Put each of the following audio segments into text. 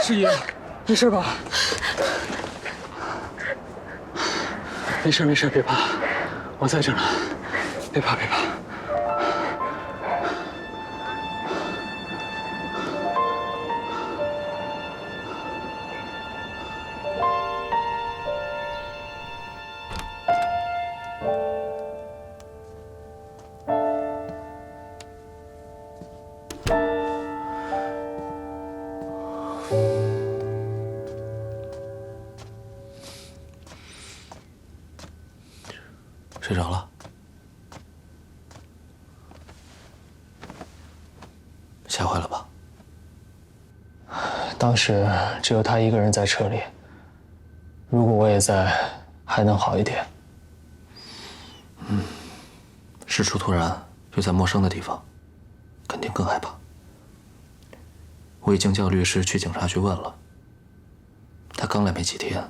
师爷，没事吧？没事没事，别怕，我在这呢，别怕别怕。睡着了，吓坏了吧？当时只有他一个人在车里，如果我也在，还能好一点。事出突然，又在陌生的地方，肯定更害怕。我已经叫律师去警察局问了，他刚来没几天，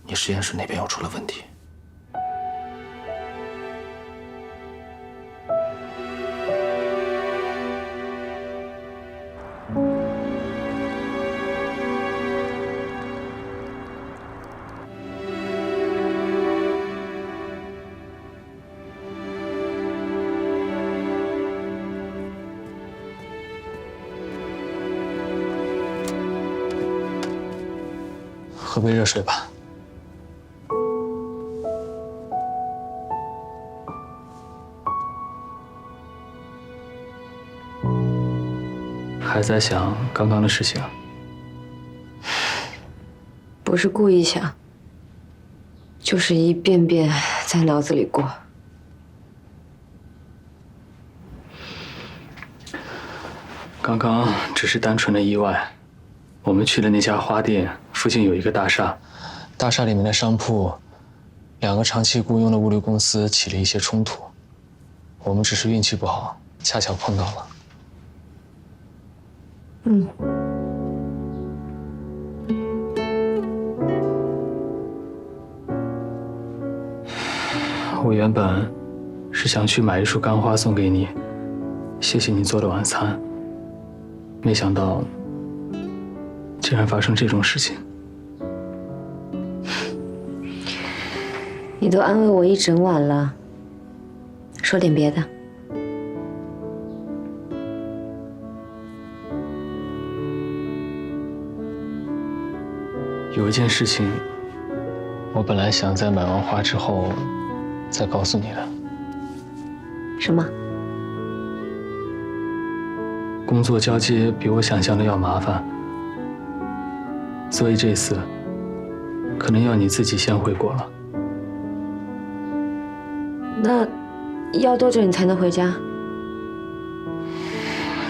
你实验室那边又出了问题。喝杯热水吧。还在想刚刚的事情啊？不是故意想，就是一遍遍在脑子里过。刚刚只是单纯的意外。我们去的那家花店附近有一个大厦，大厦里面的商铺，两个长期雇佣的物流公司起了一些冲突，我们只是运气不好，恰巧碰到了。我原本是想去买一束干花送给你，谢谢你做的晚餐，没想到竟然发生这种事情。你都安慰我一整晚了，说点别的。有一件事情，我本来想在买完花之后再告诉你的。什么？工作交接比我想象的要麻烦，所以这次可能要你自己先回国了。那要多久你才能回家？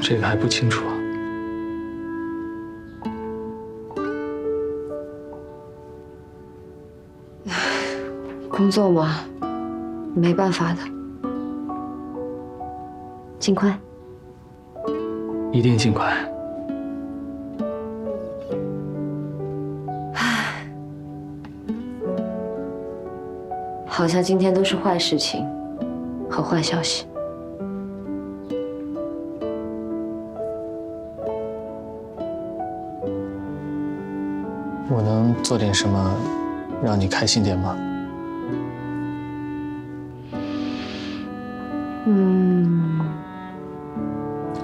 这个还不清楚。工作嘛，没办法的，尽快。一定尽快。好像今天都是坏事情和坏消息。我能做点什么让你开心点吗？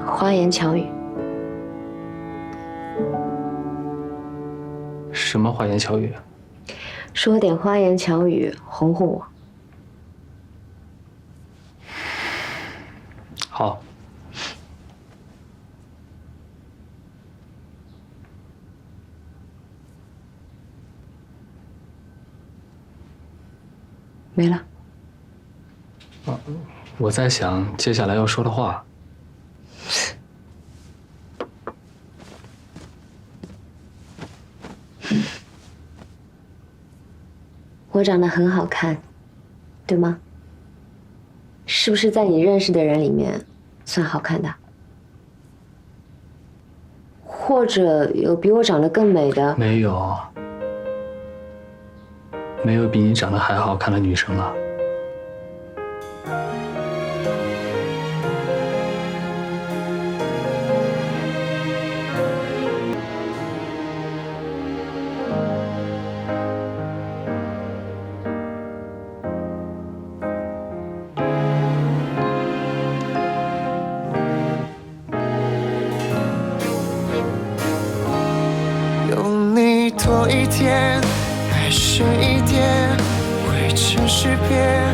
花言巧语。什么花言巧语？说点花言巧语哄哄我。好。没了。我在想接下来要说的话。我长得很好看，对吗？是不是在你认识的人里面算好看的？或者有比我长得更美的？没有，没有比你长得还好看的女生了。多一点，爱深一点，为城市变，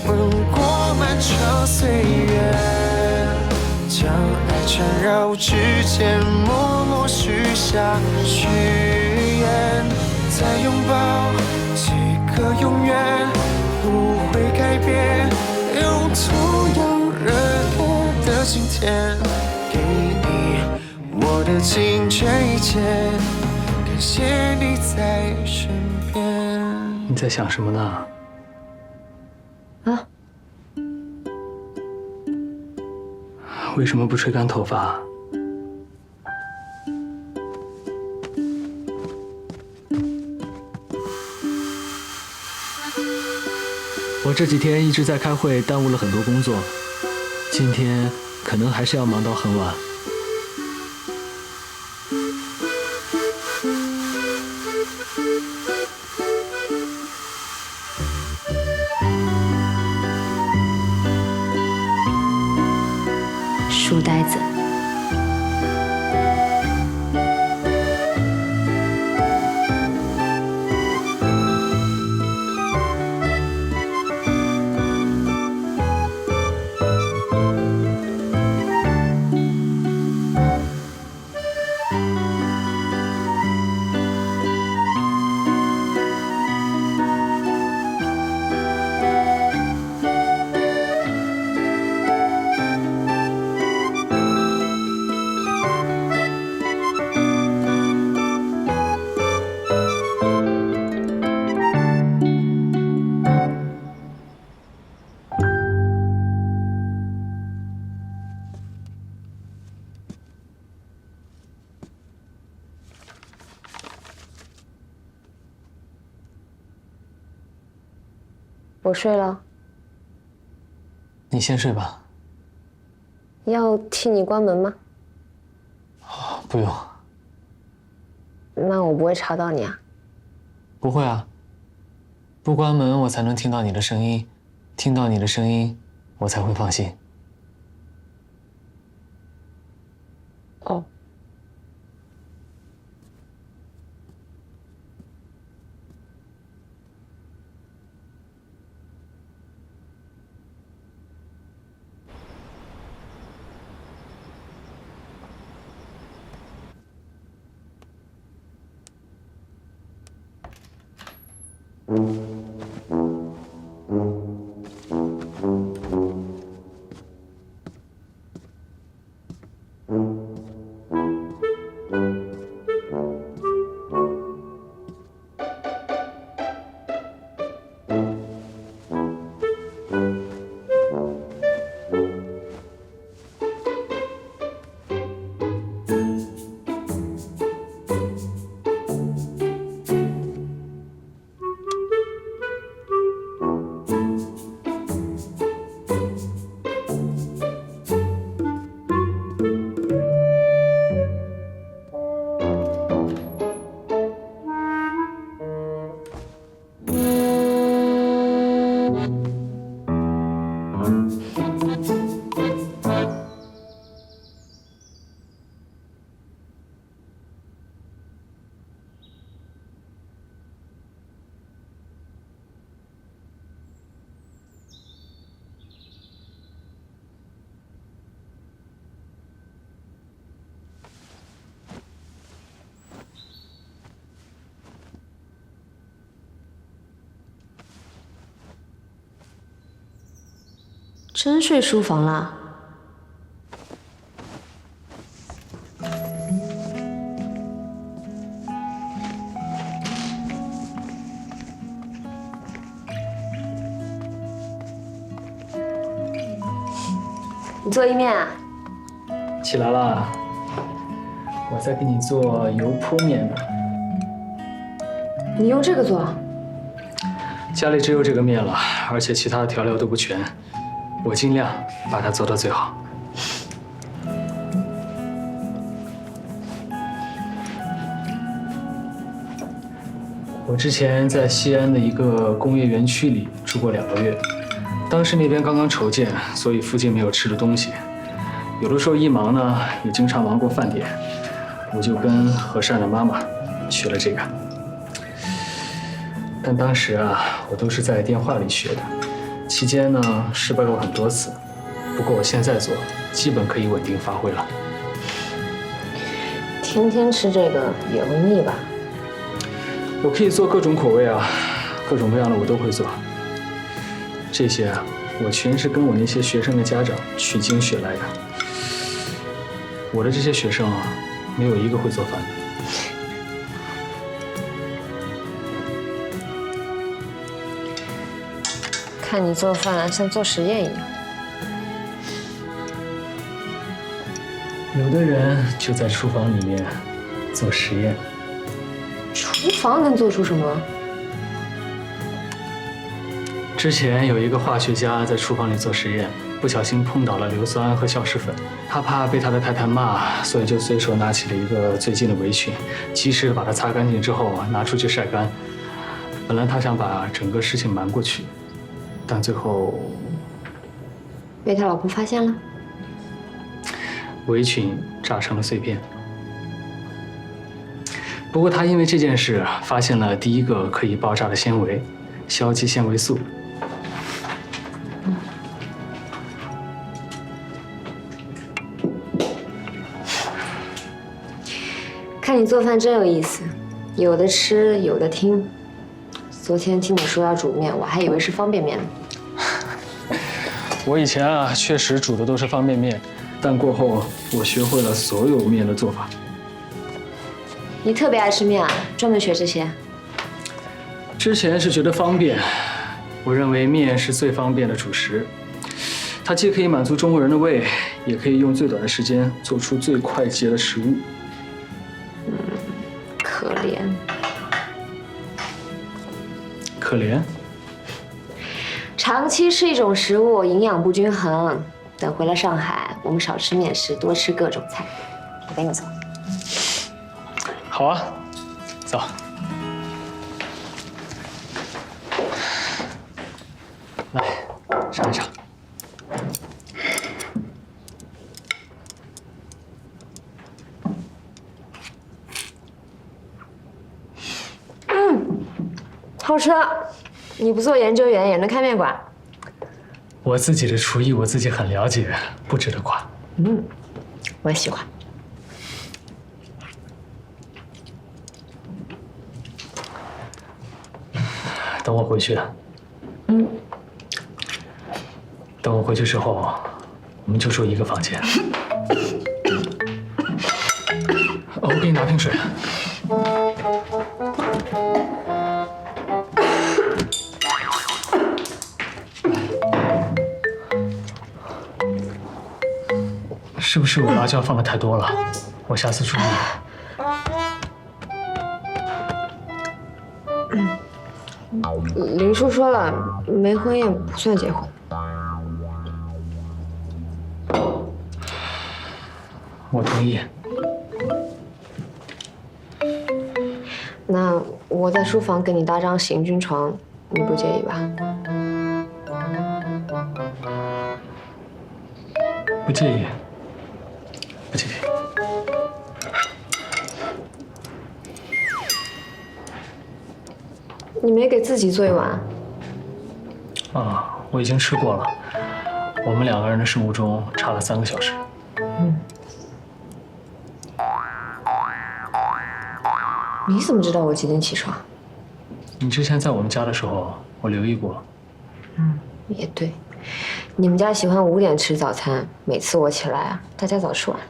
吻过漫长岁月，将爱缠绕指尖，默默许下许愿，再拥抱几个永远，不会改变，用同样热烈的今天，给你我的尽这一切，感谢你在身边。你在想什么呢？啊？为什么不吹干头发？我这几天一直在开会，耽误了很多工作，今天可能还是要忙到很晚。书呆子。我睡了，你先睡吧。要替你关门吗？不用。那我不会吵到你啊。不会啊。不关门，我才能听到你的声音，听到你的声音，我才会放心。哦。真睡书房啦？你做意面啊？起来啦，我在给你做油泼面呢。你用这个做？家里只有这个面了，而且其他的调料都不全，我尽量把它做到最好。我之前在西安的一个工业园区里住过2个月，当时那边刚刚筹建，所以附近没有吃的东西。有的时候一忙呢，也经常忙过饭点，我就跟和善的妈妈学了这个。但当时啊，我都是在电话里学的，期间呢失败过很多次。不过我现在做，基本可以稳定发挥了。天天吃这个也会腻吧？我可以做各种口味啊，各种各样的我都会做。这些啊，我全是跟我那些学生的家长取经学来的。我的这些学生啊，没有一个会做饭的。看你做饭像做实验一样。有的人就在厨房里面做实验。厨房能做出什么？之前有一个化学家在厨房里做实验，不小心碰倒了硫酸和硝石粉，他怕被他的太太骂，所以就随手拿起了一个最近的围裙，及时把它擦干净之后拿出去晒干。本来他想把整个事情瞒过去，但最后被他老婆发现了。围裙炸成了碎片。不过他因为这件事发现了第一个可以爆炸的纤维——硝基纤维素。看你做饭真有意思，有的吃，有的听。昨天听你说要煮面，我还以为是方便面呢。我以前啊，确实煮的都是方便面，但过后我学会了所有面的做法。你特别爱吃面啊，专门学这些？之前是觉得方便，我认为面是最方便的主食，它既可以满足中国人的胃，也可以用最短的时间做出最快捷的食物。可怜。可怜？长期吃一种食物，营养不均衡。等回了上海，我们少吃面食，多吃各种菜。我跟你走。好啊，走。来，尝一尝。好吃。你不做研究员也能开面馆？我自己的厨艺我自己很了解，不值得夸。我喜欢。等我回去。等我回去之后，我们就住一个房间。我给你拿瓶水。是不是我辣椒放的太多了？我下次注意。林叔说了，没婚宴不算结婚。我同意。那我在书房给你搭张行军床，你不介意吧？不介意。不介意。你没给自己做一碗？啊，我已经吃过了。我们两个人的生物钟差了3个小时。你怎么知道我几点起床？你之前在我们家的时候，我留意过。也对，你们家喜欢5点吃早餐，每次我起来啊，大家早吃完了。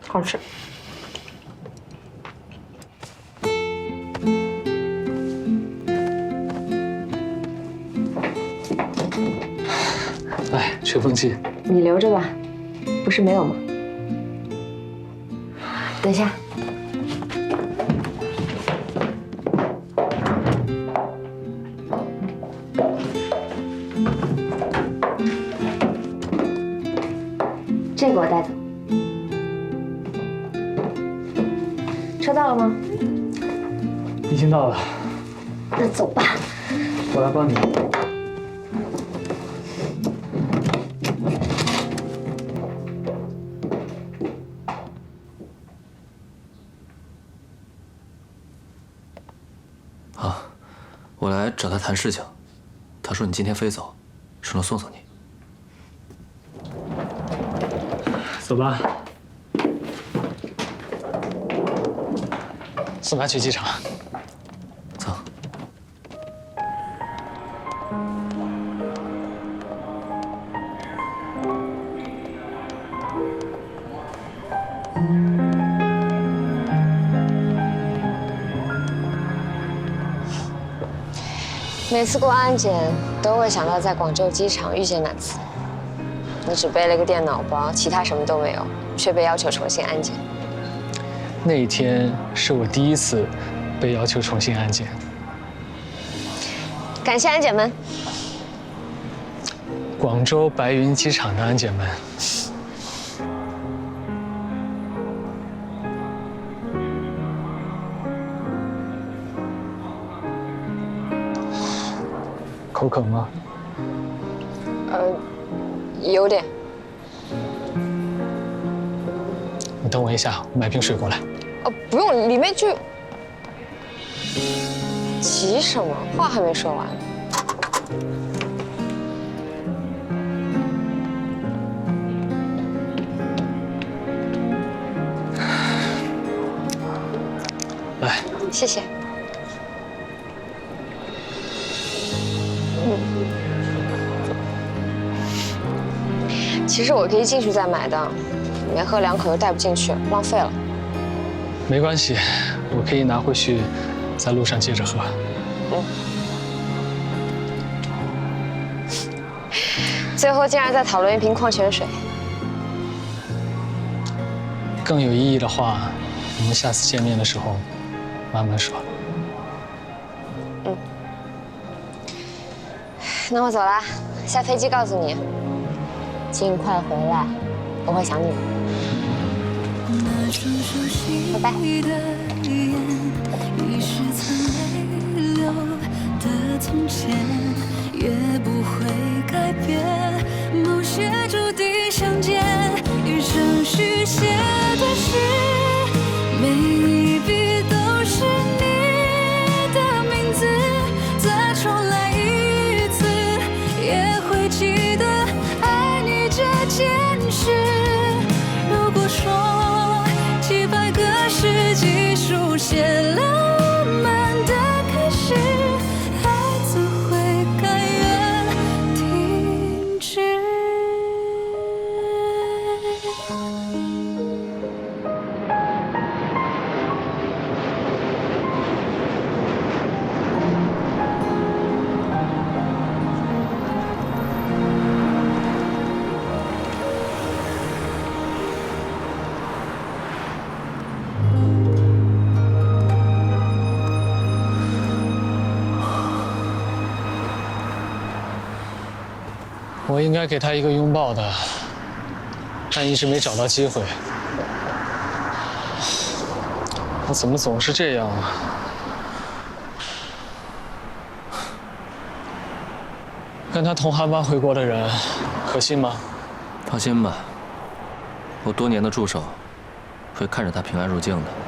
好吃。来，吹风机。你留着吧，不是没有吗？等一下。这个我带走。车到了吗？已经到了。那走吧。我来帮你。我来找他谈事情，他说你今天飞走，说能送送你。走吧，送他去机场。走。每次过安检都会想到在广州机场遇见那次。你只背了个电脑包，其他什么都没有，却被要求重新安检。那一天是我第一次被要求重新安检。感谢安检们。广州白云机场的安检们。口渴吗？有点。你等我一下，我买瓶水过来。不用，里面就……急什么？话还没说完。来，谢谢。其实我可以进去再买的，里面喝2口又带不进去，浪费了。没关系，我可以拿回去，在路上接着喝。最后竟然在讨论一瓶矿泉水。更有意义的话，我们下次见面的时候慢慢说。那我走啦，下飞机告诉你，尽快回来，我会想你的。拜拜。也不会改变，某些注定相见，余生续写的诗，每一笔都是你的名字，再重来一次，也会记得爱你这件事。如果说几百个世纪书写浪漫的开始，我应该给他一个拥抱的，但一直没找到机会。我怎么总是这样啊？跟他同航班回国的人，可信吗？放心吧，我多年的助手会看着他平安入境的。